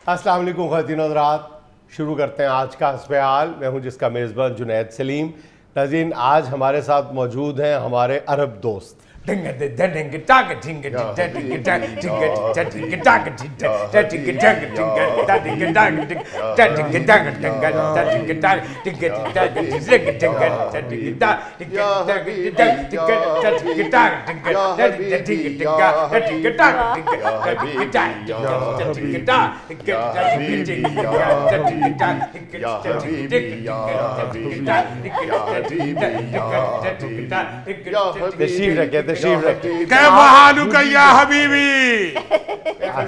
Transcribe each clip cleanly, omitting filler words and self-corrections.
السلام علیکم خواتین و حضرات، شروع کرتے ہیں آج کا حسب حال۔ میں ہوں جس کا میزبان جنید سلیم۔ ناظرین، آج ہمارے ساتھ موجود ہیں ہمارے عرب دوست۔ تشریف رکھے تشریف رکھے۔ کیف حالک یا حبیبی؟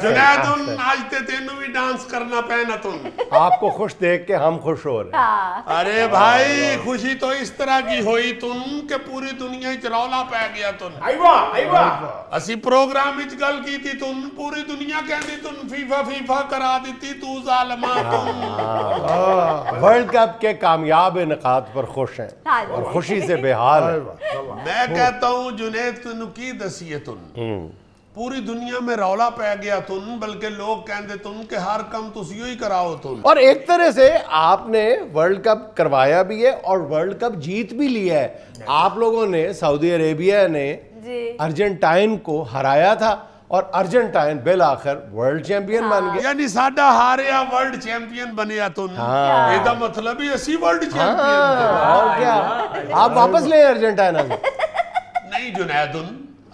جنیدن آج تے تینوں بھی ڈانس کرنا پہنا تن۔ آپ کو خوش دیکھ کے ہم خوش ہو رہے ہیں۔ ارے بھائی، خوشی تو اس طرح کی ہوئی تن کہ پوری دنیا ہی رولا پہ گیا تن۔ اسی پروگرام اچ گل کی تھی تن، پوری دنیا کہندی تن فیفا فیفا کرا دیتی تو ظالمہ تن۔ ورلڈ کپ کے کامیاب انعقاد پر خوش ہیں اور خوشی سے بے حال ہیں۔ میں کہتا ہوں جنید تنو کی دسیتن، پوری دنیا میں رولا پہ گیا تن، بلکہ لوگ کہندے تن کہ ہر کم تسیو ہی کراؤ تن۔ اور ایک طرح سے آپ نے ورلڈ کپ کروایا بھی ہے اور ورلڈ کپ جیت بھی لیا ہے۔ آپ لوگوں نے سعودی عربیہ نے ارجنٹائن کو ہرایا تھا اور ارجنٹائن بالآخر ورلڈ چیمپئن بن گیا۔ یعنی ساڈا ہاریا ورلڈ چیمپئن بنیا تن، ایدہ مطلب ہی اسی ورلڈ چیمپئن تن۔ اور کیا، آپ واپس لیں ارجنٹائن سے؟ نہیں جنیدن،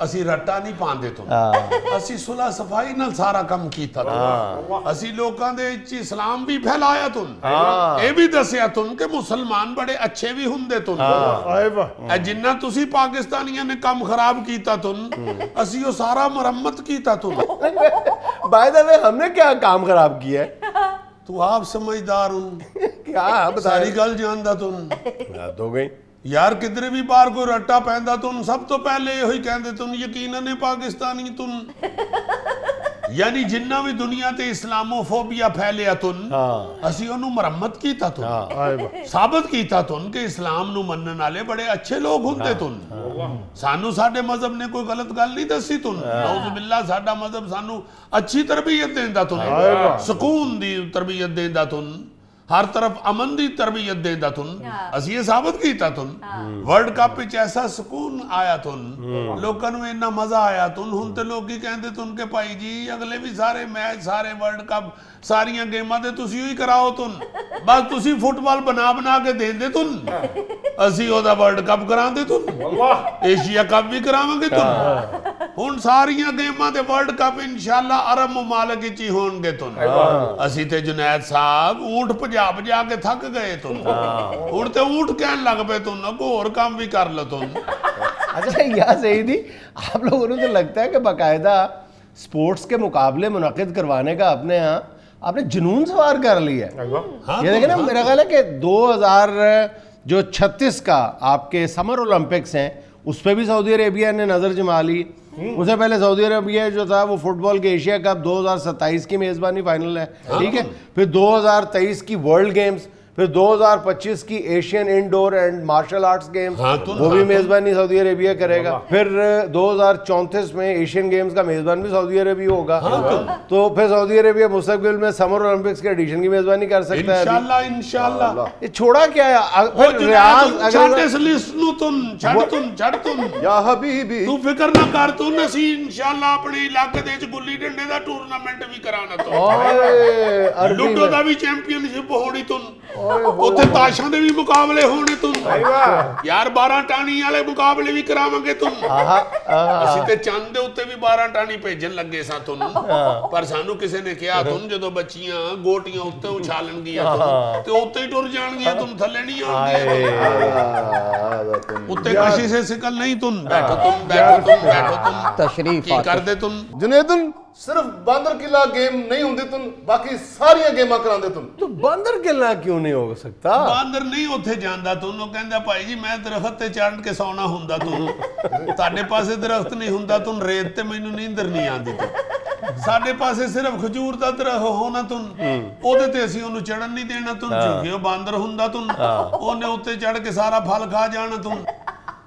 اسی رٹا نہیں پاندے تن، اسی صلح صفائی نال سارا کم کیتا تن، اسی لوکاں دے اچھی اسلام بھی پھیلایا تن، اے بھی دسیا تن کہ مسلمان بڑے اچھے بھی ہندے تن۔ اے جنہ تسی پاکستانیاں نے کم خراب کیتا تن، اسی وہ سارا مرمت کیتا تن۔ بائی دا وے، ہم نے کیا کام خراب کیا ہے؟ تو آپ سمجھدار ہن، کیا ساری گل جاندہ تن۔ یاد ہو گئی یار کدھر بھی بار کوئی رٹا پہندا تن، سب تو پہلے یہ ہوئی کہندے تن یقیناً پاکستانی تن۔ یعنی جنہ بھی دنیا تے اسلاموفوبیا پھیلیا تن، اسی انہوں مرمت کیتا تن، ثابت کیتا تن کہ اسلام نو منن والے بڑے اچھے لوگ ہوندے تن۔ سانو ساڈے مذہب نے کوئی غلط گل نہیں دسی تن، نعوذ باللہ ساڈا مذہب سانو اچھی تربیت دیندا تن، سکون دی تربیت دیندا تن، ہر طرف امن دی تربیت دیندا تن۔ اسی یہ ثابت کیتا تن، ورلڈ کپ وچ ایسا سکون آیا تن، لوکاں نوں اتنا مزہ آیا تن۔ ہن تے لوگ ہی کہندے تن کہ بھائی جی اگلے بھی سارے میچ، سارے ورلڈ کپ، ساریاں گیماں تے تسی ہی کراؤ تن، بس تسی فٹ بال بنا بنا کے دیندے تن، اسی او دا ورلڈ کپ کراندے تن، ایشیا کپ بھی کراواں گے تن۔ ہن ساریاں گیماں تے ورلڈ کپ انشاءاللہ عرب ممالک وچ ہی ہون گے تن۔ اسی تے جنید صاحب اونٹ پجا پجا کے تھک گئے تن، ہن تے اونٹ کہن لگ پے تن اگوں اور کام بھی کر لو تن۔ اچھا یا سعیدی، آپ لوگوں نے تو لگتا ہے کہ باقاعدہ سپورٹس کے مقابلے منعقد کروانے کا اپنے ہاں آپ نے جنون سوار کر لیا ہے۔ یہ دیکھیں نا، میرا خیال ہے کہ 2036 کا آپ کے سمر اولمپکس ہیں، اس پہ بھی سعودی عربیہ نے نظر جما لی۔ اس سے پہلے سعودی عربیہ جو تھا وہ فٹ بال کے ایشیا کپ 2027 کی میزبانی فائنل ہے، ٹھیک ہے، پھر 2023 کی ورلڈ گیمز، پھر 2025 کی Asian indoor and martial arts games, وہ بھی میزبانی سعودی عربیہ کرے گا، پھر 2034 میں ایشین گیمز کا میزبان بھی سعودی عربیہ ہوگا، تو پھر سعودی عربیہ مستقبل میں سمر اولمپکس کے ایڈیشن کی میزبانی کر سکتا ہے۔ انشاءاللہ انشاءاللہ یہ چھوڑا کیا ہے پھر ریاض چھڑ اس لسٹ نو تن، چھڑ تن یا حبیبی، تو فکر نہ کر تن، اسی انشاءاللہ اپنے علاقے دے وچ گلی ڈنڈے دا ٹورنامنٹ بھی کرانا تو، لوڈو دا بھی چیمپئن شپ ہونی تن، اوتھے تاشاں دے بھی مقابلے ہونے تن، یار 12 ٹانی والے مقابلے بھی کراواں گے تن۔ اسی تے چاند دے اوتے بھی 12 ٹانی بھیجن لگے سا تن، پر سانو کسے نے کہا تن جدو بچیاں گوٹیاں اوتے اچھالن گیا تن تے اوتے ہی ٹر جان گیا تن، تھلے نہیں آن گیا، اوتے کشی سے سکل نہیں تن، بیٹھو تن بیٹھو تن بیٹھو تن، تشریف کی کر دے تن؟ جنیدن صرف باندر قلعہ گیم نہیں ہوندی تن، باقی ساریاں گیماں کراندے تن۔ تو باندر قلعہ کیوں نہیں ہو سکتا؟ باندر نہیں اوتھے جاندا تن، وہ کہندا بھائی جی میں درخت تے چڑھ کے سونا ہوندا تن، تہاڈے پاسے درخت نہیں ہوندا تن، ریت تے مینوں نیندر نہیں آندی تن، ساڈے پاسے صرف کھجور دا درخت ہونا تن، اودے تے اسی اونوں چڑھن نہیں دینا تن، کیونکہ وہ باندر ہوندا تن، اونے اوتے چڑھ کے سارا پھل کھا جانا تن۔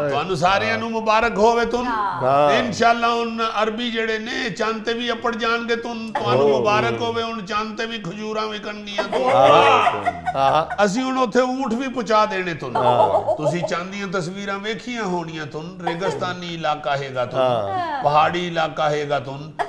ਤੁਹਾਨੂੰ ਸਾਰਿਆਂ ਨੂੰ ਮੁਬਾਰਕ ਹੋਵੇ ਤੁਨ ਇਨਸ਼ਾਅੱਲਾ ਹੁਣ ਅਰਬੀ ਜਿਹੜੇ ਨੇ ਚੰਦ ਤੇ ਵੀ ਅੱਪੜ ਜਾਣਗੇ ਤੁਹਾਨੂੰ ਮੁਬਾਰਕ ਹੋਵੇ ਹੁਣ ਚੰਦ ਤੇ ਵੀ ਖਜੂਰਾਂ ਵਿਕਣਗੀਆਂ ਅਸੀਂ ਹੁਣ ਉੱਥੇ ਊਂਠ ਵੀ ਪਹੁੰਚਾ ਦੇਣੇ ਤੁਹਾਨੂੰ ਤੁਸੀਂ ਚੰਦ ਦੀਆਂ ਤਸਵੀਰਾਂ ਵੇਖੀਆਂ ਹੋਣੀਆਂ ਤੁਹਾਨੂੰ ਰੇਗਿਸਤਾਨੀ ਇਲਾਕਾ ਹੈਗਾ ਤੁਹਾਨੂੰ ਪਹਾੜੀ ਇਲਾਕਾ ਹੈਗਾ ਤੁਹਾਨੂੰ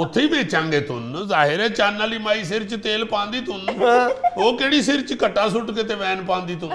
ਉੱਥੇ ਹੀ ਵੇਚਾਂਗੇ ਤੁਨ ਜ਼ਾਹਿਰ ਹੈ ਚੰਨ ਵਾਲੀ ਮਾਈ ਸਿਰ 'ਚ ਤੇਲ ਪਾਉਂਦੀ ਤੁਨ ਉਹ ਕਿਹੜੀ ਸਿਰ 'ਚ ਘੱਟਾ ਸੁੱਟ ਕੇ ਤੇ ਵੈਨ ਪਾਉਂਦੀ ਤੁਨ।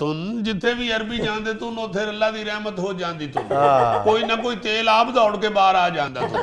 ਤੁਨ ਜਿੱਥੇ ਵੀ ਅਰਬੀ ਜਾਂਦੇ ਤੁਨ ਉੱਥੇ ਅੱਲਾ ਦੀ ਰਹਿਮਤ ਹੋ ਜਾਂਦੀ ਤੁਨ ਕੋਈ ਨਾ ਕੋਈ ਤੇਲ ਆਪ ਦੌੜ ਕੇ ਬਾਹਰ ਆ ਜਾਂਦਾ ਤੁਨ।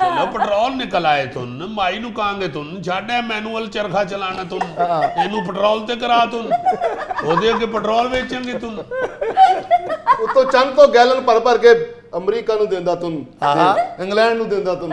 ਚਲੋ ਪੈਟਰੋਲ ਨਿਕਲ ਆਏ ਤੁਨ ਮਾਈ ਨੂੰ ਕਹਾਂਗੇ ਤੁਨ ਛੱਡ ਐ ਮੈਨੂਅਲ ਚਰਖਾ ਚਲਾਣਾ ਤੁਨ ਇਹਨੂੰ ਪੈਟਰੋਲ ਤੇ ਕਰਾ ਤੁਨ ਉਹਦੇ ਅੱਗੇ ਪੈਟਰੋਲ ਵੇਚਾਂਗੇ ਤੁਨ। ਉਤੋਂ ਚੰਦ ਤੋਂ ਗੈਲਨ ਭਰ ਕੇ ਅਮਰੀਕਾ ਨੂੰ ਦਿੰਦਾ ਤੁਮ ਇੰਗਲੈਂਡ ਨੂੰ ਦਿੰਦਾ ਤੁਮ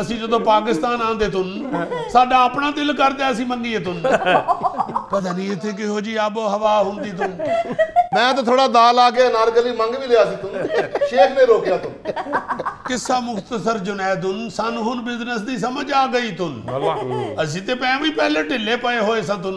ਅਸੀਂ ਜਦੋਂ ਪਾਕਿਸਤਾਨ ਆਂਦੇ ਤੁਨ ਸਾਡਾ ਆਪਣਾ ਦਿਲ ਕਰਦਾ ਅਸੀਂ ਮੰਗੀਏ ਤੁਨ ਪਤਾ ਨਹੀਂ ਇੱਥੇ ਕਿਹੋ ਜੀ ਆਬੋ ਹਵਾ ਹੁੰਦੀ ਤੁਨ। ਮੈਂ ਤਾਂ ਥੋੜਾ ਦਾਲ ਆ ਕੇ ਅਨਾਰਕਲੀ ਮੰਗ ਵੀ ਲਿਆ ਸੀ ਤੁਮ ਸ਼ੇਖ ਨੇ ਰੋਕਿਆ ਤੁਮ। ਕਿੱਸਾ ਮੁਖਤਸਰ ਜੁਨੈਦੁਨ ਸਾਨੂੰ ਹੁਣ ਬਿਜ਼ਨਸ ਦੀ ਸਮਝ ਆ ਗਈ ਤੁਨ ਅਸੀਂ ਤੇ ਵੀ ਪਹਿਲੇ ਢਿੱਲੇ ਪਏ ਹੋਏ ਸਾਂ ਤੁਨ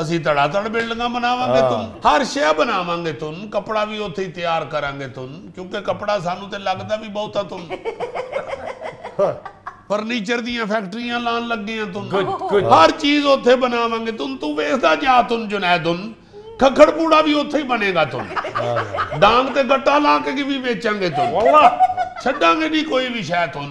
ਅਸੀਂ ਧੜਾ ਧੜ ਬਿਲਡਿੰਗਾਂ ਬਣਾਵਾਂਗੇ ਤੁਨ ਹਰ ਸ਼ੈ ਬਣਾਵਾਂਗੇ ਤੁਨ ਕਪੜਾ ਵੀ ਉੱਥੇ ਹੀ ਤਿਆਰ ਕਰਾਂਗੇ ਤੁਨ ਕਿਉਂਕਿ ਕਪੜਾ ਸਾਨੂੰ ਤੇ ਲੱਗਦਾ ਵੀ ਬਹੁਤਾ ਤੁਨ ਫਰਨੀਚਰ ਦੀਆਂ ਫੈਕਟਰੀਆਂ ਲਾਣ ਲੱਗੀਆਂ ਤੁਨ ਹਰ ਚੀਜ਼ ਉੱਥੇ ਬਣਾਵਾਂਗੇ ਤੁਨ ਤੂੰ ਵੇਖਦਾ ਜਾ ਤੁਨ ਜੁਨੈਦੁਨ ਖੱਖੜ ਪੂੜਾ ਵੀ ਉੱਥੇ ਹੀ ਬਣੇਗਾ ਤੁਨ ਡਾਂਗ ਤੇ ਗੱਟਾ ਲਾ ਕੇ ਵੀ ਵੇਚਾਂਗੇ ਤੁਨ ਛੱਡਾਂਗੇ ਨਹੀਂ ਕੋਈ ਵੀ ਸ਼ੈ ਤੁਨ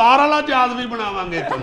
ਤਾਰ ਵਾਲਾ ਜਹਾਜ਼ ਵੀ ਬਣਾਵਾਂਗੇ ਤੁਮ।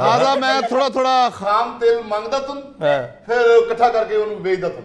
ਆਜਾ ਮੈਂ ਥੋੜਾ ਥੋੜਾ ਖਾਮ ਤੇਲ ਮੰਗਦਾ ਤੁਮ ਫਿਰ ਇਕੱਠਾ ਕਰਕੇ ਉਹਨੂੰ ਵੇਚਦਾ ਤੁਮ।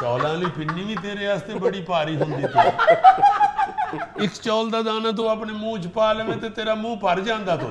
ਚੌਲਾਂ ਵਾਲੀ ਪਿੰਨੀ ਵੀ ਤੇਰੇ ਵਾਸਤੇ ਬੜੀ ਭਾਰੀ ਹੁੰਦੀ ਤੂੰ ਇੱਕ ਚੌਲ ਦਾ ਦਾਣਾ ਤੂੰ ਆਪਣੇ ਮੂੰਹ 'ਚ ਪਾ ਲਵੇਂ ਤੇ ਤੇਰਾ ਮੂੰਹ ਭਰ ਜਾਂਦਾ ਤੂੰ।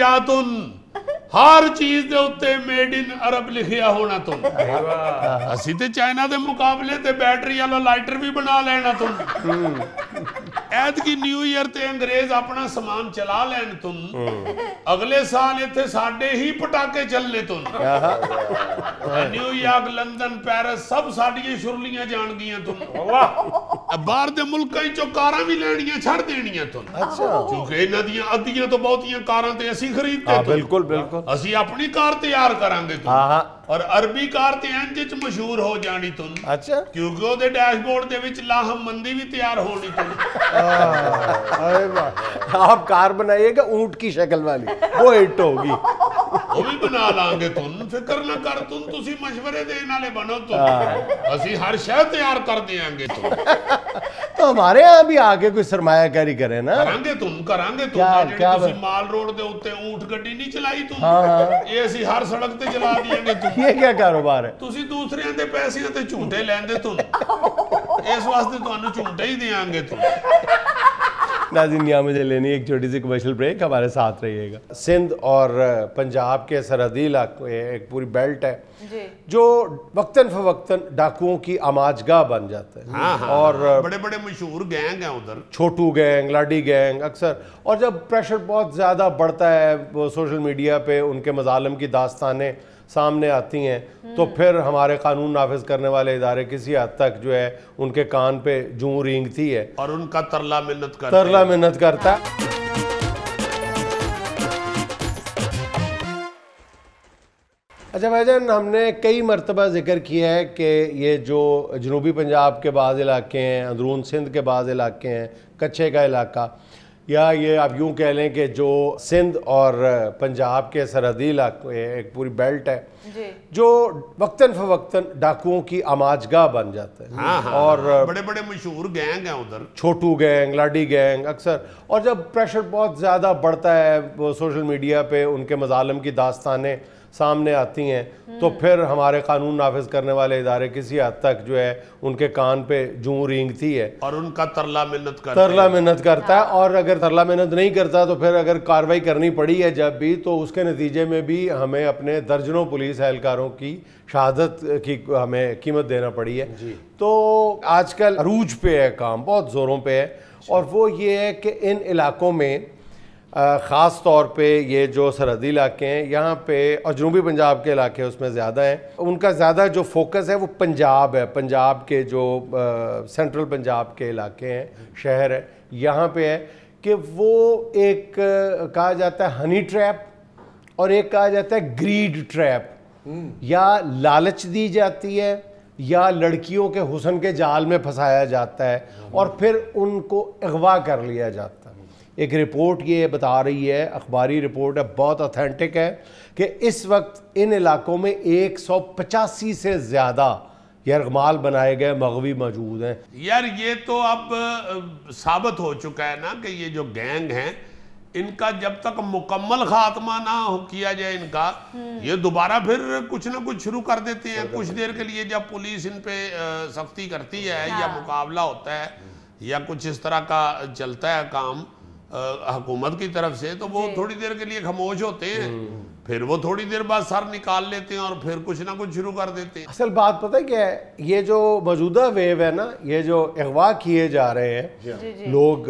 ਜਾ ਤੁਨ ہر چیز دے اتے میڈ ان عرب لکھیا ہونا تم اسی تے چائنا دے مقابلے تے بیٹری والا لائٹر بھی بنا لینا تم ایت کی نیو ایئر تے انگریز اپنا سامان چلا لین تم اگلے سال ایتھے ساڑھے ہی پٹاکے چلنے تم نیو یارک لندن پیرس سب ساڑھیے شرلیاں جان گیاں تم باہر دے ملکاں چو کاراں بھی لینیاں چھڑ دینیاں تم چونکہ انہاں دیاں ادیاں تو بہتیاں کاراں تے اسی خریدتے تم بالکل بالکل اسی اپنی کار تیار کریں گے تم اور عربی کار تے انجچ مشہور ہو جانی تم اچھا کیونکہ وہ دے ڈیش بورڈ دے وچ لاہم مندی بھی تیار ہونی تم آپ کار بنائیے گا اونٹ کی شکل والی وہ ہٹ ہوگی وہ بھی بنا لیں گے تم فکر نہ کر تسی مشورے دینے والے بنو تم اسی ہر شے تیار کر دیں گے تم تو ہمارے ہاں بھی آگے کوئی سرمایہ کاری کرے نا کریں گے تم تسی مال روڈ دے ہوتے اونٹ گڈی نہیں چلائی تم یہ اسی ہر سڑک تے چلا دیں گے تم یہ کیا کاروبار ہے تسی دوسرے دے پیسے تے جھوٹے لین دے تم اس واسطے تو انہوں جھوٹے ہی دیں گے تم ناظرین یہاں مجھے لینی ایک چھوٹی سی کمرشل بریک ہمارے ساتھ رہیے گا سندھ اور پنجاب کے سرحدی علاقے ایک پوری بیلٹ ہے جو وقتاً فوقتاً ڈاکوؤں کی آماجگاہ بن جاتا ہے اور بڑے بڑے مشہور گینگ ہیں ادھر چھوٹو گینگ لاڈی گینگ اکثر اور جب پریشر بہت زیادہ بڑھتا ہے وہ سوشل میڈیا پہ ان کے مظالم کی داستانیں سامنے آتی ہیں تو پھر ہمارے قانون نافذ کرنے والے ادارے کسی حد تک جو ہے ان کے کان پہ جوں رینگتی ہے اور ان کا ترلا منت کرتا ہے اچھا بھائی جان ہم نے کئی مرتبہ ذکر کیا ہے کہ یہ جو جنوبی پنجاب کے بعض علاقے ہیں اندرون سندھ کے بعض علاقے ہیں کچھے کا علاقہ یا یہ آپ یوں کہہ لیں کہ جو سندھ اور پنجاب کے سرحدی علاقے ایک پوری بیلٹ ہے جو وقتاً فوقتاً ڈاکوؤں کی آماجگاہ بن جاتا ہے اور بڑے بڑے مشہور گینگ ہیں ادھر چھوٹو گینگ لاڈی گینگ اکثر اور جب پریشر بہت زیادہ بڑھتا ہے وہ سوشل میڈیا پہ ان کے مظالم کی داستانیں سامنے آتی ہیں تو پھر ہمارے قانون نافذ کرنے والے ادارے کسی حد تک جو ہے ان کے کان پہ جوں رینگتی ہے اور ان کا ترلا منت کرتا ہے اور اگر ترلا منت نہیں کرتا تو پھر اگر کاروائی کرنی پڑی ہے جب بھی تو اس کے نتیجے میں بھی ہمیں اپنے درجنوں پولیس اہلکاروں کی شہادت کی ہمیں قیمت دینا پڑی ہے تو آج کل عروج پہ ہے کام بہت زوروں پہ ہے اور وہ یہ ہے کہ ان علاقوں میں خاص طور پہ یہ جو سرحدی علاقے ہیں یہاں پہ اور جنوبی پنجاب کے علاقے اس میں زیادہ ہیں ان کا زیادہ جو فوکس ہے وہ پنجاب ہے پنجاب کے جو سینٹرل پنجاب کے علاقے ہیں شہر ہے یہاں پہ ہے کہ وہ ایک کہا جاتا ہے ہنی ٹریپ اور ایک کہا جاتا ہے گریڈ ٹریپ یا لالچ دی جاتی ہے یا لڑکیوں کے حسن کے جال میں پھنسایا جاتا ہے اور پھر ان کو اغوا کر لیا جاتا ہے ایک رپورٹ یہ بتا رہی ہے اخباری رپورٹ ہے بہت اوتھینٹک ہے کہ اس وقت ان علاقوں میں 185 سے زیادہ یرغمال بنائے گئے مغوی موجود ہیں یار یہ تو اب ثابت ہو چکا ہے نا کہ یہ جو گینگ ہیں ان کا جب تک مکمل خاتمہ نہ کیا جائے ان کا یہ دوبارہ پھر کچھ نہ کچھ شروع کر دیتے ہیں کچھ دیر کے لیے جب پولیس ان پہ سختی کرتی ہے یا مقابلہ ہوتا ہے یا کچھ اس طرح کا چلتا ہے کام حکومت کی طرف سے تو وہ تھوڑی دیر کے لیے خاموش ہوتے ہیں پھر وہ تھوڑی دیر بعد سر نکال لیتے ہیں اور پھر کچھ نہ کچھ شروع کر دیتے ہیں اصل بات پتہ ہے کیا ہے یہ جو موجودہ ویو ہے نا یہ جو اغوا کیے جا رہے ہیں لوگ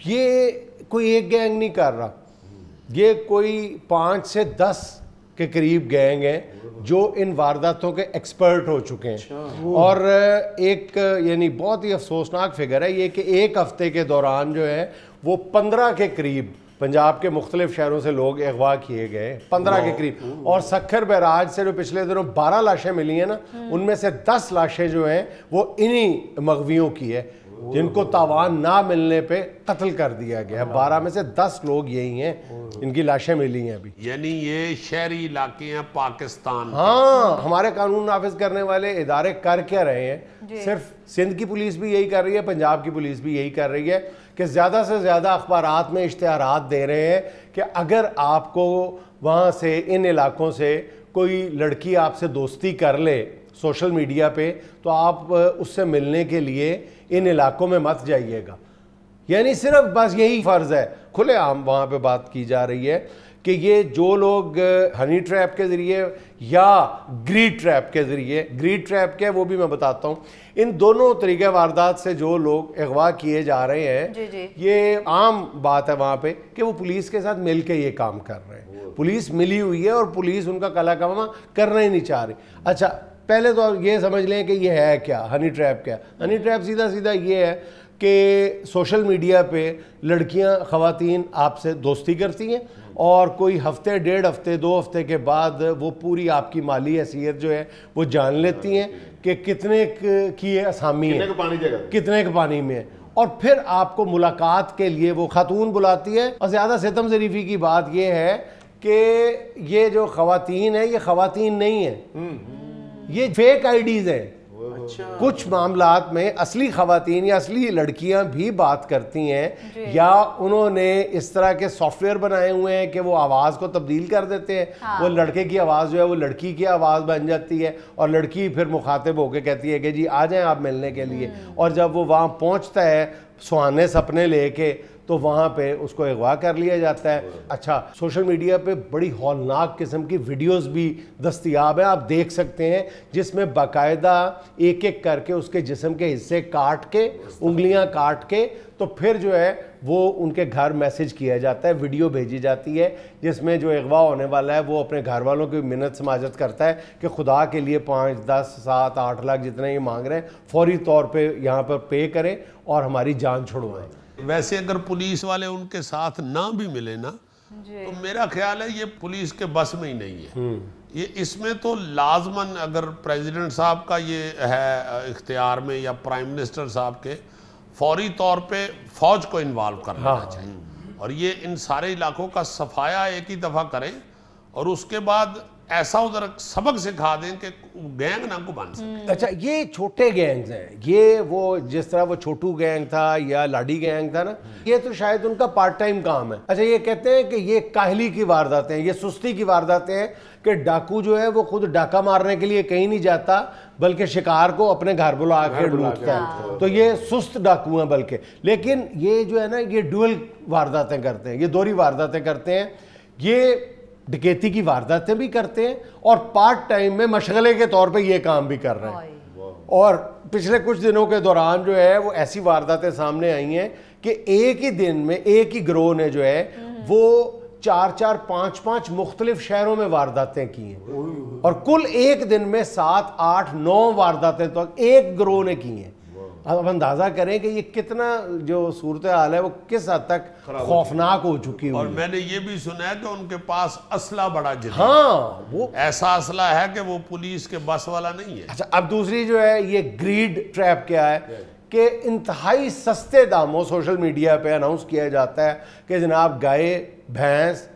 یہ کوئی ایک گینگ نہیں کر رہا یہ کوئی 5 سے 10 کے قریب گینگ ہیں جو ان وارداتوں کے ایکسپرٹ ہو چکے ہیں اور ایک یعنی بہت ہی افسوسناک فگر ہے یہ کہ ایک ہفتے کے دوران جو ہے وہ 15 کے قریب پنجاب کے مختلف شہروں سے لوگ اغوا کیے گئے 15 کے قریب اور سکھر بیراج سے جو پچھلے دنوں 12 لاشیں ملی ہیں نا ان میں سے 10 لاشیں جو ہیں وہ انہی مغویوں کی ہے جن کو تاوان نہ ملنے پہ قتل کر دیا گیا 12 میں سے 10 لوگ یہی ہیں ان کی لاشیں ملی ہیں ابھی یعنی یہ شہری علاقے ہیں پاکستان ہاں ہمارے قانون نافذ کرنے والے ادارے کر کیا رہے ہیں صرف سندھ کی پولیس بھی یہی کر رہی ہے پنجاب کی پولیس بھی یہی کر رہی ہے کہ زیادہ سے زیادہ اخبارات میں اشتہارات دے رہے ہیں کہ اگر آپ کو وہاں سے ان علاقوں سے کوئی لڑکی آپ سے دوستی کر لے سوشل میڈیا پہ تو آپ اس سے ملنے کے لیے ان علاقوں میں مت جائیے گا یعنی صرف بس یہی فرض ہے کھلے عام وہاں پہ بات کی جا رہی ہے کہ یہ جو لوگ ہنی ٹریپ کے ذریعے یا گریڈ ٹریپ کے ذریعے، گریڈ ٹریپ کیا ہے وہ بھی میں بتاتا ہوں، ان دونوں طریقہ واردات سے جو لوگ اغوا کیے جا رہے ہیں، یہ عام بات ہے وہاں پہ کہ وہ پولیس کے ساتھ مل کے یہ کام کر رہے ہیں، پولیس ملی ہوئی ہے اور پولیس ان کا کلا کما کرنا ہی نہیں چاہ رہی۔ اچھا پہلے تو یہ سمجھ لیں کہ یہ ہے کیا ہنی ٹریپ کیا؟ ہنی ٹریپ سیدھا سیدھا یہ ہے کہ سوشل میڈیا پہ لڑکیاں خواتین آپ سے دوستی کرتی ہیں اور کوئی ہفتے، ڈیڑھ ہفتے، 2 ہفتے کے بعد وہ پوری آپ کی مالی حیثیت جو ہے وہ جان لیتی ہیں کہ کتنے کی اسامی ہے، کتنے کے پانی میں ہے، اور پھر آپ کو ملاقات کے لیے وہ خاتون بلاتی ہے۔ اور زیادہ ستم ظریفی کی بات یہ ہے کہ یہ جو خواتین ہیں یہ خواتین نہیں ہیں، یہ فیک آئی ڈیز ہیں۔ کچھ معاملات میں اصلی خواتین یا اصلی لڑکیاں بھی بات کرتی ہیں، یا انہوں نے اس طرح کے سافٹ ویئر بنائے ہوئے ہیں کہ وہ آواز کو تبدیل کر دیتے ہیں، وہ لڑکے کی آواز جو ہے وہ لڑکی کی آواز بن جاتی ہے، اور لڑکی پھر مخاطب ہو کے کہتی ہے کہ جی آ جائیں آپ ملنے کے لیے، اور جب وہ وہاں پہنچتا ہے سہانے سپنے لے کے تو وہاں پہ اس کو اغوا کر لیا جاتا ہے۔ اچھا سوشل میڈیا پہ بڑی ہولناک قسم کی ویڈیوز بھی دستیاب ہیں، آپ دیکھ سکتے ہیں، جس میں باقاعدہ ایک ایک کر کے اس کے جسم کے حصے کاٹ کے، انگلیاں کاٹ کے، تو پھر جو ہے وہ ان کے گھر میسج کیا جاتا ہے، ویڈیو بھیجی جاتی ہے جس میں جو اغوا ہونے والا ہے وہ اپنے گھر والوں کی منت سماجت کرتا ہے کہ خدا کے لیے 5، 10، 7، 8 لاکھ جتنے یہ مانگ رہے ہیں فوری طور پہ یہاں پر پے کریں اور ہماری جان چھڑوائیں۔ ویسے اگر پولیس والے ان کے ساتھ نہ بھی ملے نا تو میرا خیال ہے یہ پولیس کے بس میں ہی نہیں ہے، یہ اس میں تو لازماً اگر پریزیڈنٹ صاحب کا یہ ہے اختیار میں یا پرائم منسٹر صاحب کے، فوری طور پہ فوج کو انوالو کرنا چاہیے اور یہ ان سارے علاقوں کا صفایا ایک ہی دفعہ کریں، اور اس کے بعد ایسا ادھر سبق سکھا دیں کہ گینگ نہ کو بن سکے۔ اچھا یہ چھوٹے گینگز ہیں، یہ وہ جس طرح وہ چھوٹو گینگ تھا یا لاڈی گینگ تھا نا، یہ تو شاید ان کا پارٹ ٹائم کام ہے۔ اچھا یہ کہتے ہیں کہ یہ کاہلی کی وارداتیں ہیں، یہ سستی کی وارداتیں ہیں کہ ڈاکو جو ہے وہ خود ڈاکہ مارنے کے لیے کہیں نہیں جاتا بلکہ شکار کو اپنے گھر بلا کے لوٹتا ہے، تو یہ سست ڈاکو ہیں بلکہ، لیکن یہ جو ہے نا یہ ڈوئل وارداتیں کرتے ہیں، یہ دوہری وارداتیں کرتے ہیں، یہ ڈکیتی کی وارداتیں بھی کرتے ہیں اور پارٹ ٹائم میں مشغلے کے طور پہ یہ کام بھی کر رہے ہیں۔ اور پچھلے کچھ دنوں کے دوران جو ہے وہ ایسی وارداتیں سامنے آئی ہیں کہ ایک ہی دن میں ایک ہی گروہ نے جو ہے وہ 4، 5 مختلف شہروں میں وارداتیں کی ہیں، اور کل ایک دن میں 7، 8، 9 وارداتیں تو ایک گروہ نے کی ہیں۔ اب اندازہ کریں کہ یہ کتنا جو صورتحال ہے وہ کس حد تک خوفناک ہو چکی ہوئی، اور میں نے یہ بھی سنا ہے کہ ان کے پاس اسلحہ بڑا جدید، ہاں وہ ایسا اسلحہ ہے کہ وہ پولیس کے بس والا نہیں ہے۔ اچھا اب دوسری جو ہے یہ گریڈ ٹریپ کیا ہے کہ انتہائی سستے داموں سوشل میڈیا پہ اناؤنس کیا جاتا ہے کہ جناب گائے، بھینس،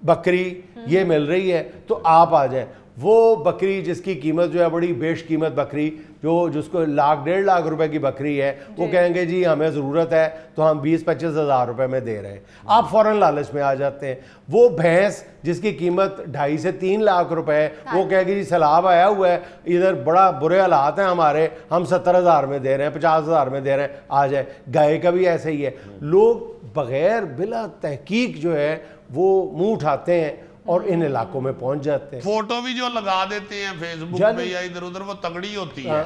بکری یہ مل رہی ہے تو آپ آ جائیں۔ وہ بکری جس کی قیمت جو ہے بڑی بیش قیمت بکری، جس کو 1.5 لاکھ روپے کی بکری ہے، وہ کہیں گے جی ہمیں ضرورت ہے تو ہم 20-25 ہزار روپے میں دے رہے ہیں، آپ فوراً لالچ میں آ جاتے ہیں۔ وہ بھینس جس کی قیمت 2.5 سے 3 لاکھ روپے ہے، وہ کہے گی جی سیلاب آیا ہوا ہے، ادھر بڑا برے حالات ہیں ہمارے، ہم 70 ہزار میں دے رہے ہیں، 50 ہزار میں دے رہے ہیں، آ جائے۔ گائے کا بھی ایسے ہی ہے، لوگ بغیر بلا تحقیق جو ہے وہ منہ اٹھاتے ہیں اور ان علاقوں میں پہنچ جاتے ہیں۔ فوٹو بھی جو لگا دیتے ہیں فیس بک پہ یا ادھر ادھر وہ تگڑی ہوتی ہے،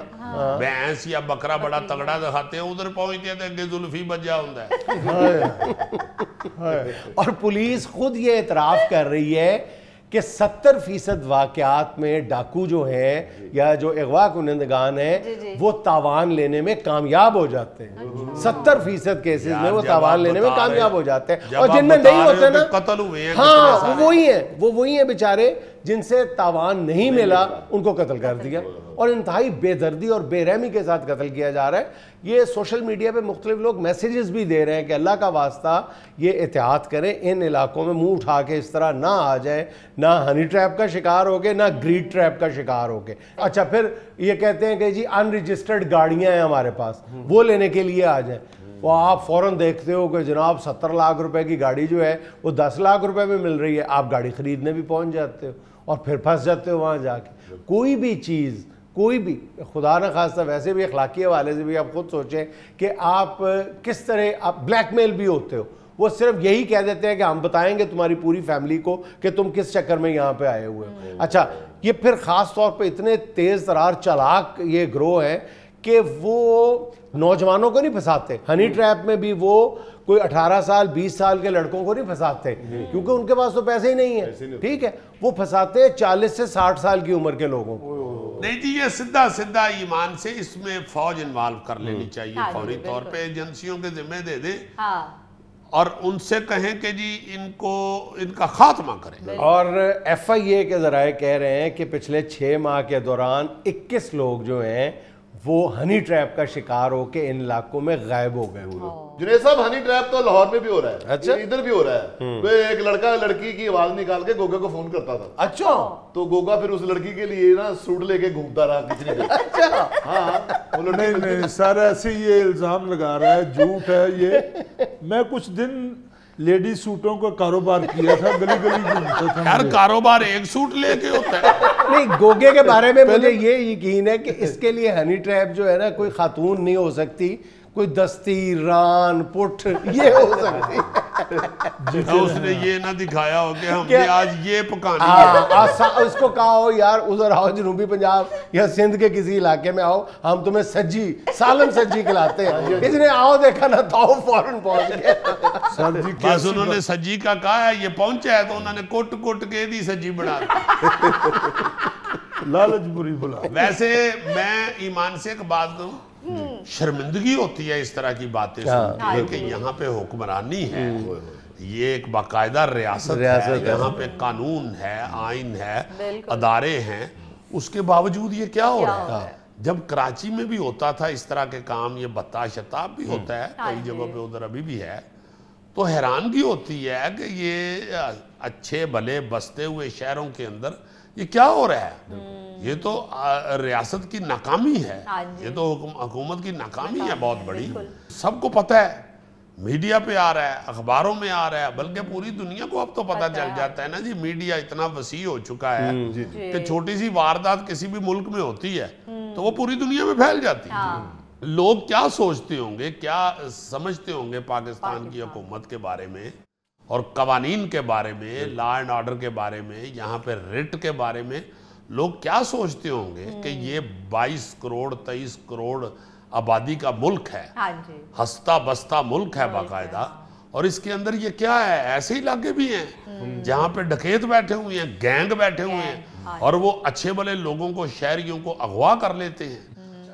بھینس یا بکرا بڑا تگڑا دکھاتے ہیں، ادھر پہنچتے ہیں تو اگے زلفی بجا ہوتا ہے۔ اور پولیس خود یہ اعتراف کر رہی ہے کہ 70% واقعات میں ڈاکو جو ہیں یا جو اغوا کنندگان ہیں وہ تاوان لینے میں کامیاب ہو جاتے ہیں، 70% کیسز میں وہ تاوان لینے میں کامیاب ہو جاتے ہیں، اور جن میں نہیں ہوتے نا قتل ہوئے ہیں، ہاں وہی ہیں بیچارے جن سے تاوان نہیں ملا ان کو قتل کر دیا، اور انتہائی بے دردی اور بے رحمی کے ساتھ قتل کیا جا رہا ہے۔ یہ سوشل میڈیا پہ مختلف لوگ میسیجز بھی دے رہے ہیں کہ اللہ کا واسطہ یہ احتیاط کریں، ان علاقوں میں منہ اٹھا کے اس طرح نہ آ جائے، نہ ہنی ٹریپ کا شکار ہو کے نہ گریڈ ٹریپ کا شکار ہو کے۔ اچھا پھر یہ کہتے ہیں کہ جی ان رجسٹرڈ گاڑیاں ہیں ہمارے پاس، وہ لینے کے لیے آ جائیں، وہ آپ فوراً دیکھتے ہو کہ جناب 70 لاکھ روپے کی گاڑی جو ہے وہ 10 لاکھ روپے میں مل رہی ہے، آپ گاڑی خریدنے بھی پہنچ جاتے ہو اور پھر پھنس جاتے ہو وہاں جا کے۔ کوئی بھی چیز، کوئی بھی، خدا نہ خواستہ ویسے بھی اخلاقی حوالے سے بھی آپ خود سوچیں کہ آپ کس طرح آپ بلیک میل بھی ہوتے ہو، وہ صرف یہی کہہ دیتے ہیں کہ ہم بتائیں گے تمہاری پوری فیملی کو کہ تم کس چکر میں یہاں پہ آئے ہوئے ہو. اچھا یہ پھر خاص طور پہ اتنے تیز ترار چالاک یہ گروہ ہے کہ وہ نوجوانوں کو نہیں پھنساتے. ہنی ٹریپ میں بھی وہ کوئی 18 سال 20 سال کے لڑکوں کو نہیں پھنساتے کیونکہ ان کے پاس تو پیسے ہی نہیں ہیں, ٹھیک ہے, وہ پھنساتے 40 سے 60 سال کی عمر کے لوگوں کو. نہیں جی یہ سدھا ایمان سے اس میں فوج انوالو کر لینی چاہیے فوری طور پہ, ایجنسیوں کے ذمہ دے دیں اور ان سے کہیں کہ جی ان کا خاتمہ کریں. اور ایف آئی اے کے ذرائع کہہ رہے ہیں کہ پچھلے 6 ماہ کے دوران 21 لوگ جو ہیں وہ ہنی ٹریپ کا شکار ہو کے ان علاقوں میں غائب ہو گئے ہوئے. جنید صاحب ہنی ٹریپ تو لاہور میں بھی ہو رہا ہے, اچھا ادھر بھی ہو رہا ہے. ایک لڑکا لڑکی کی آواز نکال کے گوگا کو فون کرتا تھا. اچھا تو گوگا پھر اس لڑکی کے لیے نا سوٹ لے کے گھومتا رہا کتنی دیر. اچھا ہاں نہیں سر ایسے یہ الزام لگا رہا ہے, جھوٹ ہے یہ. میں کچھ دن لیڈی سوٹوں کا کاروبار کیا تھا, گلی گلی گھومتا تھا. ہر کاروبار ایک سوٹ لے کے ہوتا ہے. نہیں گوگے کے بارے میں مجھے یہ یقین ہے کہ اس کے لیے ہنی ٹریپ جو ہے نا کوئی خاتون نہیں ہو سکتی, کوئی دستی ران پٹھ یہ ہو سکتی. اس نے یہ نہ دکھایا ہو کہ ہم نے آج یہ پکانی ہے, اس کو کہا ہو یار ادھر آؤ جنوبی پنجاب یا سندھ کے کسی علاقے میں آؤ, ہم تمہیں سجی سالن سجی کھلاتے ہیں. اس نے آؤ دیکھا نہ تو فوراً پہنچ گئے. بس انہوں نے سجی کا کہا ہے, یہ پہنچا ہے تو انہوں نے کوٹ کوٹ کے دی سجی بنا لالچ بری بلا. ویسے میں ایمان سے ایک بات کہوں, شرمندگی ہوتی ہے اس طرح کی باتیں سن کے کہ یہاں پہ حکمرانی ہے, یہ ایک باقاعدہ ریاست ہے, یہاں پہ قانون ہے, آئین ہے, ادارے ہیں, اس کے باوجود یہ کیا ہو رہا ہے. جب کراچی میں بھی ہوتا تھا اس طرح کے کام, یہ بتا شتاب بھی ہوتا ہے کئی جگہوں پہ ادھر ابھی بھی ہے, تو حیرانگی ہوتی ہے کہ یہ اچھے بھلے بستے ہوئے شہروں کے اندر یہ کیا ہو رہا ہے. یہ تو ریاست کی ناکامی ہے, یہ تو حکومت کی ناکامی ہے بہت بڑی. سب کو پتہ ہے, میڈیا پہ آ رہا ہے, اخباروں میں آ رہا ہے, بلکہ پوری دنیا کو اب تو پتہ چل جاتا ہے نا جی. میڈیا اتنا وسیع ہو چکا ہے کہ چھوٹی سی واردات کسی بھی ملک میں ہوتی ہے تو وہ پوری دنیا میں پھیل جاتی ہے. لوگ کیا سوچتے ہوں گے, کیا سمجھتے ہوں گے پاکستان کی حکومت کے بارے میں اور قوانین کے بارے میں, لا اینڈ آرڈر کے بارے میں, یہاں پہ ریٹ کے بارے میں لوگ کیا سوچتے ہوں گے کہ یہ 22 کروڑ 23 کروڑ آبادی کا ملک ہے, ہستہ بستہ ملک ہے باقاعدہ, اور اس کے اندر یہ کیا ہے, ایسے علاقے بھی ہیں جہاں پہ ڈکیت بیٹھے ہوئے ہیں, گینگ بیٹھے ہوئے ہیں, اور وہ اچھے بھلے لوگوں کو, شہریوں کو اغوا کر لیتے ہیں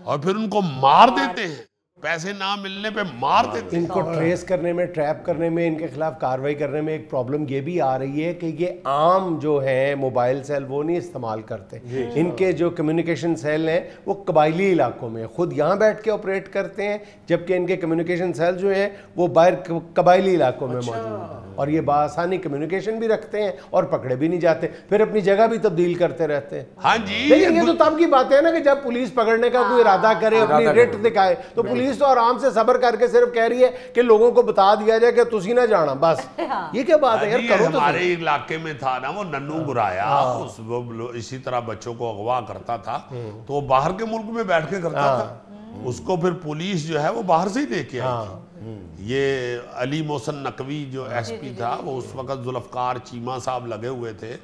اور پھر ان کو مار دیتے ہیں, پیسے نہ ملنے پہ مار دیتے ہیں. ان کو ٹریس کرنے میں, ٹریپ کرنے میں, ان کے خلاف کاروائی کرنے میں ایک پرابلم یہ بھی آ رہی ہے کہ یہ عام جو ہیں موبائل سیل وہ نہیں استعمال کرتے. ان کے جو کمیونیکیشن سیل ہیں وہ قبائلی علاقوں میں خود یہاں بیٹھ کے آپریٹ کرتے ہیں, جبکہ ان کے کمیونیکیشن سیل جو ہیں وہ باہر قبائلی علاقوں میں موجود ہیں, اور یہ بآسانی کمیونیکیشن بھی رکھتے ہیں اور پکڑے بھی نہیں جاتے, پھر اپنی جگہ بھی تبدیل کرتے رہتے ہیں. ہاں جی, لیکن یہ تو تب کی بات ہے نا کہ جب پولیس پکڑنے کا کوئی ارادہ کرے, اپنی رٹ دکھائے, تو پولیس تو آرام سے صبر کر کے صرف کہہ رہی ہے کہ لوگوں کو بتا دیا جائے کہ تسی نہ جانا, بس. یہ کیا بات ہے یار, کرو تو. ہمارے علاقے میں تھا نا وہ ننو گرایا, اسی طرح بچوں کو اغوا کرتا تھا, تو وہ باہر کے ملک میں بیٹھ کے کرتا تھا, اس کو پھر پولیس جو ہے وہ باہر سے ہی لے کے آئی تھی. یہ علی محسن نقوی جو ایس پی تھا, وہ اس وقت ذوالفقار چیمہ صاحب لگے ہوئے تھے,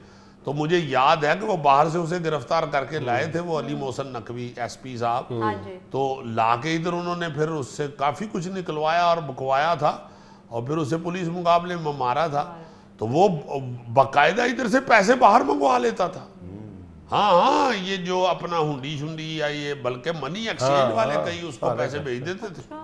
تو مجھے یاد ہے کہ وہ باہر سے اسے گرفتار کر کے لائے تھے, وہ علی محسن نقوی ایس پی صاحب, تو لا کے ادھر انہوں نے پھر اس سے کافی کچھ نکلوایا اور بکوایا تھا, اور پھر اسے پولیس مقابلے میں مارا تھا. تو وہ باقاعدہ ادھر سے پیسے باہر منگوا لیتا تھا. ہاں یہ جو اپنا ہنڈی شنڈی یا یہ بلکہ منی ایکسچینج والے کئی اس کو پیسے بھیج دیتے تھے.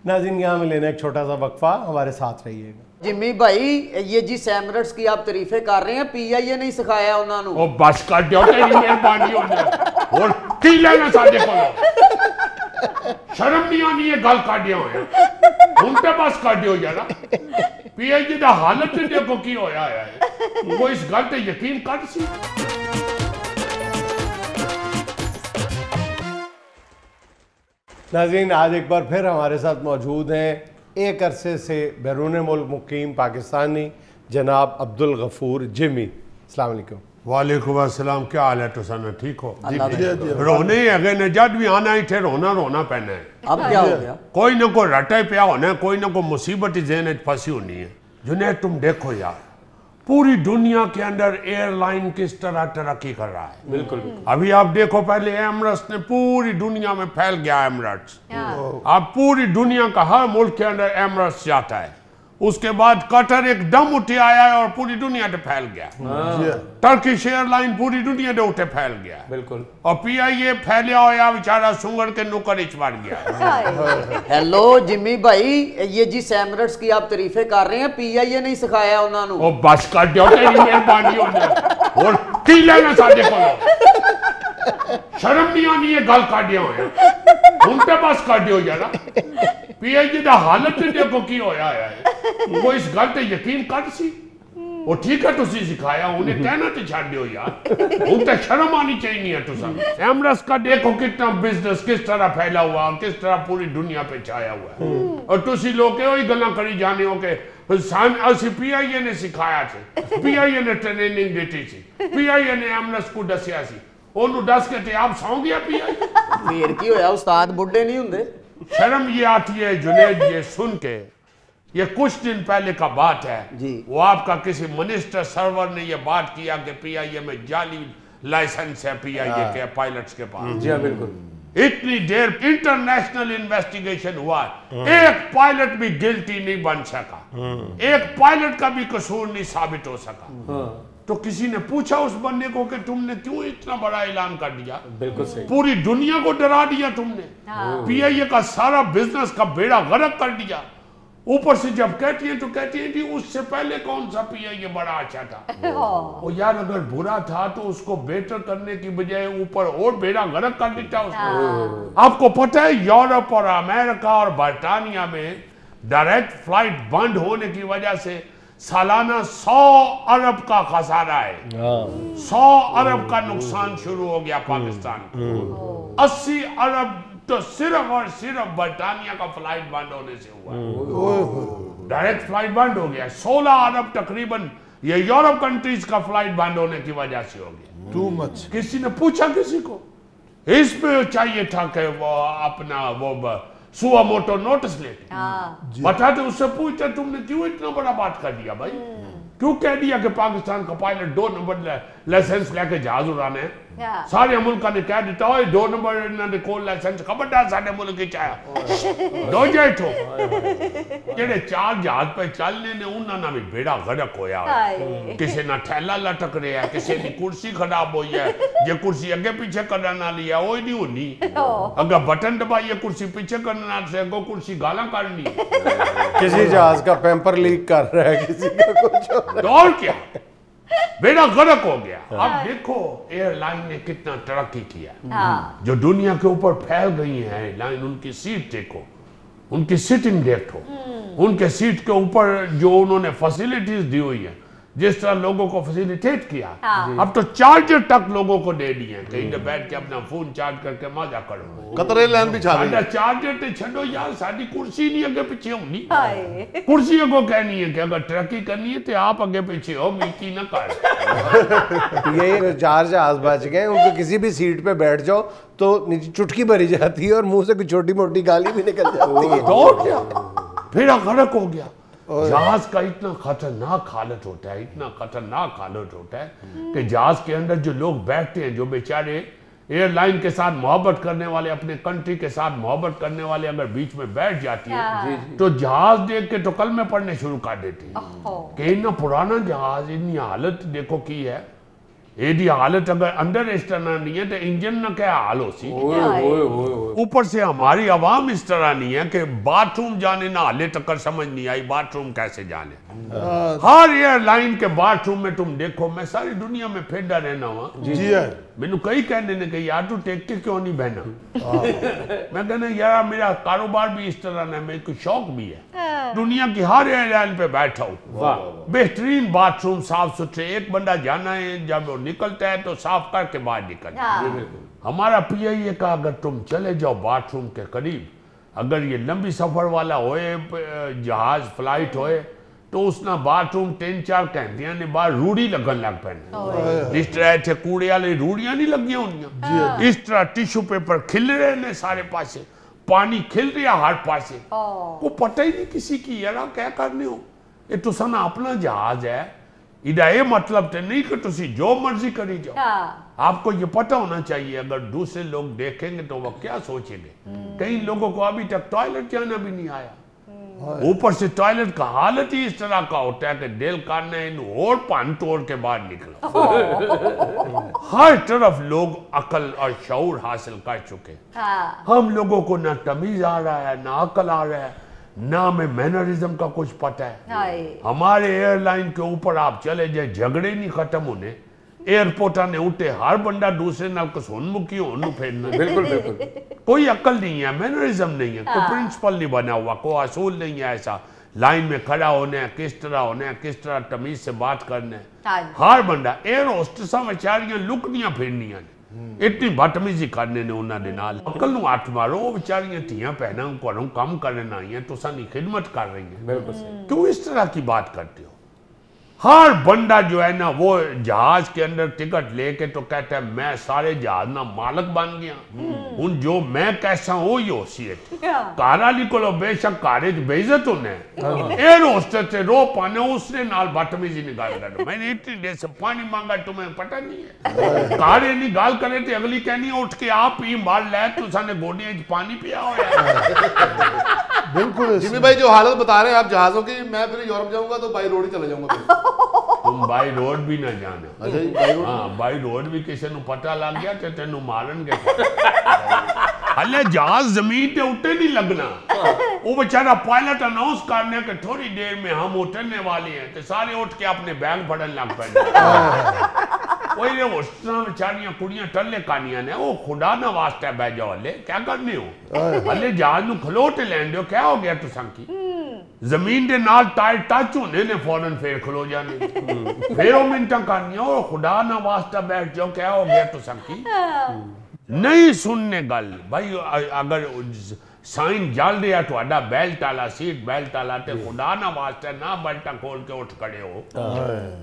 ناظرین یہاں میں لینا ایک چھوٹا سا وقفہ, ہمارے ساتھ رہیے گا. جمی بھائی یہ جی سیمرٹس کی آپ تعریفیں کر رہے ہیں, پی آئی اے نہیں سکھایا انہوں نے. وہ بس کر دیو تیری مہربانی ہو جائے, اور کی لینا ساڈے کو شرم نہیں آنی ہے گل کر دیا ہوئے ہوں تے بس کر دیو جانا. پی آئی اے دا حالت تے دیکھو کی ہویا ہے, وہ اس گل تے یقین کر سی. ناظرین آج ایک بار پھر ہمارے ساتھ موجود ہیں ایک عرصے سے بیرون ملک مقیم پاکستانی جناب عبدالغفور جمی. السلام علیکم. وعلیکم السلام، کیا حال ہے تسانا؟ ٹھیک ہو؟ رونے ہی اگے نے جد بھی آنا ہی تھے رونا پینا ہے. اب کیا ہو گیا؟ کوئی نہ کوئی رٹا پیا ہونا ہے، کوئی نہ کوئی مصیبت ذہن پھنسی ہونی ہے. جنید تم دیکھو یار، پوری دنیا کے اندر ایئر لائن کس طرح ترقی کر رہا ہے. بالکل. ابھی آپ دیکھو، پہلے ایمریٹس نے پوری دنیا میں پھیل گیا. ایمریٹس اب پوری دنیا کا ہر ملک کے اندر ایمریٹس جاتا ہے. اس کے بعد قطر ایک دم اٹھے آیا ہے اور پوری دنیا تے پھیل گیا. ٹرکش ایئر لائن پوری دنیا تے اٹھے پھیل گیا. بالکل. اور پی آئی اے پھیلیا ہویا بیچارہ سنگر کے نکر اچ بڑھ گیا. ہیلو جمی بھائی، یہ جی ایمریٹس کی آپ تعریفیں کر رہے ہیں، پی آئی اے نہیں سکھایا انہوں نے. او بس کر دیو، تیری مہربانی ہوندی اور کی لینا ساڈے کولوں. شرم نہیں آنی ہے گل کر دیا ہویا. ہن تے بس کر دیو یار. پی آئی اے دا حالت دیکھو کی ہویا ہے. وہ اس گل تے یقین کر سی. وہ ٹھیک ہے تسی سکھایا، انہیں کہنا تے چھڑ دیو یار. ان تے شرم آنی چاہیے ہے تساں. ایمریٹس کا دیکھو کتنا بزنس کس طرح پھیلا ہوا، کس طرح پوری دنیا پہ چھایا ہوا ہے. اور تسی لوگ وہی گلاں کری جانے ہو کہ اسی پی آئی اے نے سکھایا تھے، پی آئی اے نے ٹریننگ دیتی تھی، پی آئی اے نے ایمریٹس کو دسیا سی. انہوں دس کے تے آپ سو گیا پی آئی اے. پھر کی ہویا، استاد بڈھے نہیں ہوندے. شرم یہ آتی ہے جنید یہ سن کے. یہ کچھ دن پہلے کا بات ہے. وہ آپ کا کسی منسٹر سرور نے یہ بات کیا کہ پی آئی اے میں جعلی لائسنس ہے پی آئی اے کے پائلٹس کے پاس. جی بالکل. اتنی دیر انٹرنیشنل انویسٹیگیشن ہوا، ایک پائلٹ بھی گلٹی نہیں بن سکا، ایک پائلٹ کا بھی قصور نہیں ثابت ہو سکا. تو کسی نے پوچھا اس بندے کو کہ تم نے کیوں اتنا بڑا اعلان کر دیا؟ بالکل صحیح. پوری دنیا کو ڈرا دیا تم نے. پی آئی اے کا سارا بزنس کا بیڑا غرق کر دیا. اوپر سے جب کہتی ہیں تو کہتی ہیں کہ اس سے پہلے کون سا پی آئی اے بڑا اچھا تھا. وہ یار اگر برا تھا تو اس کو بیٹر کرنے کی بجائے اوپر اور بیڑا غرق کر دیتا اس کو. آپ کو پتہ ہے یورپ اور امریکہ اور برطانیہ میں ڈائریکٹ فلائٹ بند ہونے کی وجہ سے سالانہ 100 ارب کا خسارہ ہے. 100 ارب کا نقصان شروع ہو گیا پاکستان کو. 80 ارب تو صرف اور صرف برطانیہ کا فلائٹ بند ہونے سے ہوا. ڈائریکٹ فلائٹ بند ہو گیا. 16 ارب تقریباً یہ یورپ کنٹریز کا فلائٹ بند ہونے کی وجہ سے ہو گیا. Too much. کسی نے پوچھا کسی کو، اس پہ چاہیے تھا کہ وہ اپنا وہ سوا موٹو نوٹس لیتے. بتاتے اس سے پوچھتے تم نے کیوں اتنا بڑا بات کر دیا بھائی؟ کیوں کہہ دیا کہ پاکستان کا پائلٹ 2 نمبر لائسنس لے کے جہاز اڑانے ہیں؟ سارے ملکہ نے کہہ دیتا ہوئے 2 نمبر انہوں نے کول لائسنس خبردار سارے ملک کی چاہیا دو جائے تھو. جڑے 4 جہاز پہ چلنے نے انہوں نے بھی بیڑا غرق ہویا. کسی نہ ٹھیلا لٹک رہے ہیں، کسی نے کرسی خراب ہوئی ہے، یہ کرسی اگے پیچھے کرنا لیا وہی نہیں ہونی. اگر بٹن دبائیے کرسی پیچھے کرنا سے اگو کرسی گالاں کرنی. کسی جہاز کا پیمپر لیک کر رہا ہے، کسی کا کچھ اور کیا بیڑا غرق ہو گیا. اب دیکھو ایئر لائن نے کتنا ترقی کیا. جو دنیا کے اوپر پھیل گئی ہیں ایئر لائن، ان کی سیٹ دیکھو، ان کی سیٹنگ دیکھو، ان کے سیٹ کے اوپر جو انہوں نے فیسیلیٹیز دی ہوئی ہیں، جس طرح لوگوں کو فیسیلیٹیٹ کیا. اب تو چارجر تک لوگوں کو دے دیے ہیں کہ انہیں بیٹھ کے اپنا فون چارج کر کے مزہ کرو. قطر ایئر لائن بھی چھا رہی ہے. چارجر تے چھڑو یار، ساری کرسی نہیں اگے پیچھے ہونی. کرسی کو کہنی ہے کہ اگر ترقی کرنی ہے تو آپ اگے پیچھے ہو، میکی نہ کر. یہ 4 جہاز بچ گئے، ان کو کسی بھی سیٹ پہ بیٹھ جاؤ تو چٹکی بھری جاتی ہے اور منہ سے کوئی چھوٹی موٹی گالی بھی نکل جاتی ہے. اور کیا بیڑا غرق ہو گیا. جہاز کا اتنا خطرناک حالت ہوتا ہے، اتنا خطرناک حالت ہوتا ہے کہ جہاز کے اندر جو لوگ بیٹھتے ہیں، جو بیچارے ایئر لائن کے ساتھ محبت کرنے والے، اپنے کنٹری کے ساتھ محبت کرنے والے اگر بیچ میں بیٹھ جاتی ہے تو جہاز دیکھ کے تو کلمے پڑھنے شروع کر دیتی ہے کہ اتنا پرانا جہاز، اتنی حالت دیکھو کی ہے. ایڈی حالت اگر اندر اس طرح نہیں ہے تو انجن نہ کیا حال ہو سی. اوپر سے ہماری عوام اس طرح نہیں ہے کہ باتھ روم جانے نہ حالے تک سمجھ نہیں آئی باتھ روم کیسے جانے. ہر ایئر لائن کے باتھ روم میں تم دیکھو، میں ساری دنیا میں پھردا رہنا ہوں. جی ہے. مینوں کئی کہنے نے کہ یار تو ٹیک کے کیوں نہیں بہنا. میں کہنا یار میرا کاروبار بھی اس طرح ہے، میرے کو شوق بھی ہے. دنیا کی ہر ایئر لائن پہ بیٹھا ہوں، بہترین باتھ روم صاف ستھرے. ایک بندہ جانا ہے جب وہ نکلتا ہے تو صاف کر کے باہر نکلتا ہے. ہمارا پی آئی اے کا اگر تم چلے جاؤ باتھ روم کے قریب، اگر یہ لمبی سفر والا ہوئے جہاز فلائٹ ہوئے تو اس نہ باتھ روم 3-4 گھنٹیاں نے بعد روڑی لگن لگ پہنے اس طرح تھے کوڑے والے روڑیاں نہیں لگیاں ہونیاں اس طرح ٹیشو پیپر کھل رہے ہیں سارے پاسے پانی کھل رہا ہر پاسے کو پتہ ہی نہیں کسی کی یارا کیا کرنے ہو یہ تو سنا اپنا جہاز ہے ادھا یہ مطلب تے نہیں کہ تسی جو مرضی کری جاؤ آپ کو یہ پتہ ہونا چاہیے اگر دوسرے لوگ دیکھیں گے تو وہ کیا سوچیں گے کئی لوگوں کو ابھی تک ٹوائلٹ جانا بھی نہیں آیا اوپر سے ٹوائلٹ کا حالت ہی اس طرح کا ہوتا ہے کہ دل کرنا ہے انہوں اور پان توڑ کے بعد نکلا ہر طرف لوگ عقل اور شعور حاصل کر چکے ہم لوگوں کو نہ تمیز آ رہا ہے نہ عقل آ رہا ہے نہ ہمیں مینرزم کا کچھ پتہ ہے ہمارے ایئر لائن کے اوپر آپ چلے جائے جھگڑے نہیں ختم ہونے ایئرپورٹا نے اٹھے ہر بندہ دوسرے نال کو سن مکی ہونو پھیرنا بالکل کوئی عقل نہیں ہے مینرزم نہیں ہے کوئی پرنسپل نہیں بنا ہوا کوئی اصول نہیں ہے ایسا لائن میں کھڑا ہونا ہے کس طرح ہونا ہے کس طرح تمیز سے بات کرنا ہے ہر بندہ ایئر ہوسٹساں بیچاریاں لکنیاں پھرنیاں اتنی بدتمیزی کرنے نے انہاں دے نال عقل نو ہاتھ مارو وہ بیچاریاں تھیاں پہنا کروں کام کرنے آئی ہیں تو سانی خدمت کر رہی ہیں کیوں اس طرح کی بات کرتے ہو ہر بندہ جو ہے نا وہ جہاز کے اندر ٹکٹ لے کے تو کہتا ہے میں سارے جہاز نا مالک بن گیا ان جو میں کیسا ہوں یہ حیثیت کارا لکھو بے شک کارے بے عزت ہونے ایئر ہوسٹس سے رو پانے اس نے نال بدتمیزی نہیں گال کرو میں نے اتنی دیر سے پانی مانگا تمہیں پتہ نہیں ہے کارے نہیں گال کرے تھے اگلی کہنی اٹھ کے آپ ہی مار لے تو سانے گوڑیاں پانی پیا ہوا بالکل جیمی بھائی جو حالت بتا رہے ہیں آپ جہازوں کی میں پھر یورپ جاؤں گا تو بائی روڈ ہی چلے جاؤں گا تم بائی روڈ بھی نہ جانا ہاں بائی روڈ بھی کسی نو پتہ لگ گیا تو تینوں مارن گے ہلے جہاز زمین تے اٹھے نہیں لگنا وہ بیچارہ پائلٹ اناؤنس کرنے کہ تھوڑی دیر میں ہم اٹھنے والے ہیں تو سارے اٹھ کے اپنے بیگ پڑھن لگ پڑھنے وہی وہ سنا بیچاریاں کڑیاں ٹلے کانیاں نے وہ خدا نہ واسطہ بہ جاؤ ہلے کیا کرنے ہو ہلے جہاز نو کھلوٹے لین دیو کیا ہو گیا تو سنکی زمین دے نال ٹائر ٹچ ہونے نے فوراں پھر کھلو جانے پھر وہ منٹاں کرنی ہو خدا نہ واسطہ بیٹھ جاؤ کیا ہو گیا تو سنکی نہیں سننے گل بھائی اگر سائن جال دیا تو اڈا بیلٹ آلا سیٹ بیلٹ آلا تے خدا نہ واسطہ نہ بیلٹا کھول کے اٹھ کڑے ہو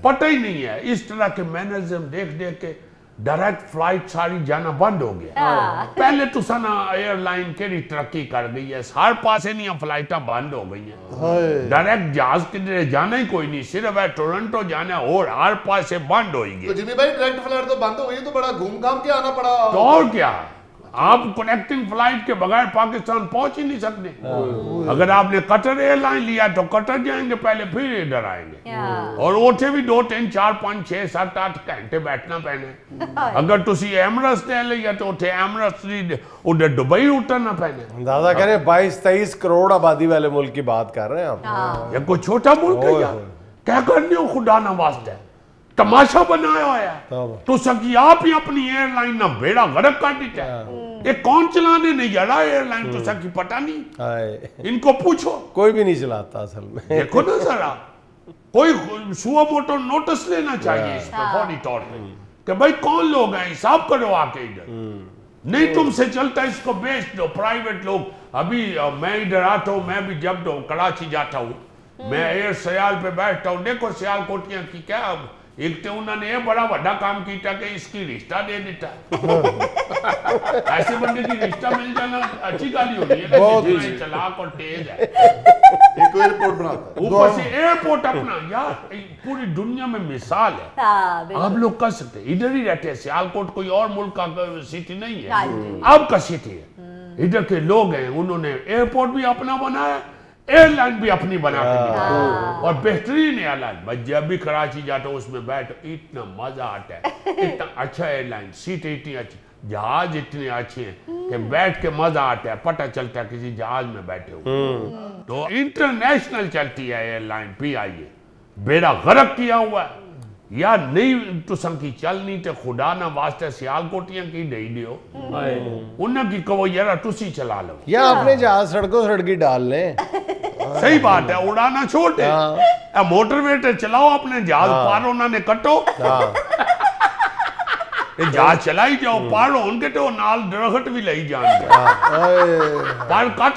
پتہ ہی نہیں ہے اس طرح کے مینرزم دیکھ دیکھ کے ڈائریکٹ فلائٹ ساری جانا بند ہو گیا پہلے تو سنا ایئر لائن کے ترقی کر گئی ہے ہر پاسے نہیں فلائٹاں بند ہو گئی ہیں ڈائریکٹ جہاز کے جانا ہی کوئی نہیں صرف ہے ٹورنٹو جانا اور ہر پاسے بند ہوئی گئی تو جیمی بھائی ڈائریکٹ فلائٹ تو بند ہو گئی تو بڑا گھوم گھام کے آنا پڑا تو اور کیا آپ کنیکٹنگ فلائٹ کے بغیر پاکستان پہنچ ہی نہیں سکتے اگر آپ نے قطر ایئر لائن لیا تو قطر جائیں گے پہلے پھر ادھر آئیں گے اور اوٹھے بھی 2 3 4 5 6 7 8 گھنٹے بیٹھنا پہنے اگر تسی ایمرس نے لیا تو اوٹھے ایمرس ادھر دبئی اترنا پہنے اندازہ کریں 22-23 کروڑ آبادی والے ملک کی بات کر رہے ہیں آپ یہ کوئی چھوٹا ملک ہے یار کیا کرنے ہو خدا نہ واسطہ تماشا بنایا ہوا ہے تو سکی آپ ہی اپنی ایئر لائن نہ بیڑا غرق کر دیتا ہے یہ کون چلانے نہیں جڑا ایئر لائن تو سکی پتہ نہیں ان کو پوچھو کوئی بھی نہیں چلاتا اصل میں دیکھو نا ذرا کوئی سوا موٹو نوٹس لینا چاہیے اس پہ فوری طور پہ کہ بھائی کون لوگ ہیں حساب کرو آ کے ادھر نہیں تم سے چلتا اس کو بیچ دو پرائیویٹ لوگ ابھی میں ادھر آتا ہوں میں بھی جب کراچی جاتا ہوں میں ایئر سیال پہ بیٹھتا ہوں دیکھو سیال کوٹیاں کی کیا ایک تو انہوں نے یہ بڑا بڑا کام کیتا کہ اس کی رشتہ دے دیتا ایسے بندے کی رشتہ مل جانا اچھی گالی ہوگی ہے جتنا چلاک اور تیز ہے ایک ایئرپورٹ بناتا ہے اوپر سے ایئرپورٹ اپنا یار پوری دنیا میں مثال ہے آپ لوگ کر سکتے ادھر ہی رہتے ہیں سیالکوٹ کوئی اور ملک کا سٹی نہیں ہے اب کا سٹی ہے ادھر کے لوگ ہیں انہوں نے ایئرپورٹ بھی اپنا بنایا ایئر لائن بھی اپنی بنا کے دیا اور بہترین ایئر لائن میں جب بھی کراچی جاتا ہوں اس میں بیٹھ اتنا مزہ آتا ہے اتنا اچھا ایئر لائن سیٹ اتنی اچھی جہاز اتنے اچھے ہیں کہ بیٹھ کے مزہ آتا ہے پتہ چلتا ہے کسی جہاز میں بیٹھے ہوئے تو انٹرنیشنل چلتی ہے ایئر لائن پی آئی ہے بیڑا غرق کیا ہوا ہے یا نہیں تو سنکی چل نہیں تے خدا نہ واسطہ سیال کوٹیاں کی دے دیو انہاں کی کہو یارا تسی چلا لو یا اپنے جہاز سڑکوں سڑکی ڈال لیں صحیح بات ہے اڑانا چھوڑ دے موٹر وے تے چلاؤ اپنے جہاز پار انہوں نے کٹو ਇਹ ਜਾ ਚਲਾ ਹੀ ਜਾਓ, ਪੜ ਹੋਣਗੇ ਤੇ ਉਹ ਨਾਲ ਦਰਖਤ ਵੀ ਲਈ ਜਾਣਗੇ। ਪੜ ਕੱਟ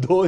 2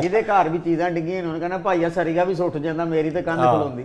ਜਿਹਦੇ ਘਰ ਵੀ ਚੀਜ਼ਾਂ ਡਿੱਗੀਆਂ ਉਹਨਾਂ ਕਹਿੰਦਾ ਭਾਈਆ ਸਰੀਗਾ ਵੀ ਸੁੱਟ ਜਾਂਦਾ, ਮੇਰੀ ਤੇ ਕੰਧ ਖਲੋਂਦੀ।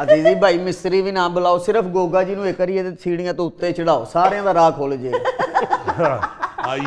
ਅਜੀਜ਼ੀ ਭਾਈ ਮਿਸਤਰੀ ਵੀ ਨਾ ਬੁਲਾਓ, ਸਿਰਫ ਗੋਗਾ ਜੀ ਨੂੰ ਇੱਕ ਵਾਰੀ ਇਹਦੇ ਸੀੜੀਆਂ ਤੋਂ ਉੱਤੇ ਚੜਾਓ, ਸਾਰਿਆਂ ਦਾ ਰਾਹ ਖੁੱਲ ਜਾਏਗਾ।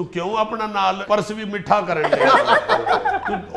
ਤੂੰ ਕਿਉਂ ਆਪਣਾ ਨਾਲ ਪਰਸ ਵੀ ਮਿੱਠਾ ਕਰਨ ਲਿਆ ਤੂੰ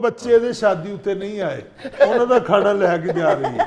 ਬੱਚੇ ਦੇ ਸ਼ਾਦੀ ਉੱਤੇ ਨਹੀਂ ਆਏ ਉਹਨਾਂ ਦਾ ਖਾਣਾ ਲੈ ਕੇ ਜਾ ਰਹੀ ਹੈ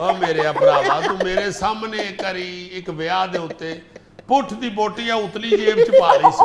ਓ ਮੇਰੇ ਭਰਾਵਾ ਤੂੰ ਮੇਰੇ ਸਾਹਮਣੇ ਕਰੀ ਇੱਕ ਵਿਆਹ ਦੇ ਉੱਤੇ ਪੁੱਠ ਦੀ ਬੋਟੀਆਂ ਉਤਲੀ ਜੇਬ ਚ ਪਾ ਲਈ ਸੀ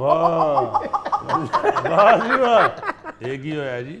ਵਾਹ ਵਾਹ ਜੀ ਵਾਹ ਇਹ ਕੀ ਹੋਇਆ ਜੀ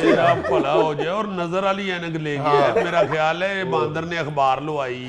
ਤੇਰਾ ਭਲਾ ਹੋ ਜਾਏ ਔਰ ਨਜ਼ਰ ਵਾਲੀ ਐਨਕ ਲੈ ਗਿਆ ਮੇਰਾ ਖਿਆਲ ਹੈ ਇਹ ਬਾਂਦਰ ਨੇ ਅਖਬਾਰ ਲਵਾਈ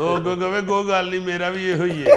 ਉਹ ਗੋਗਵੇ ਕੋਈ ਗੱਲ ਨਹੀਂ ਮੇਰਾ ਵੀ ਇਹੋ ਹੀ ਹੈ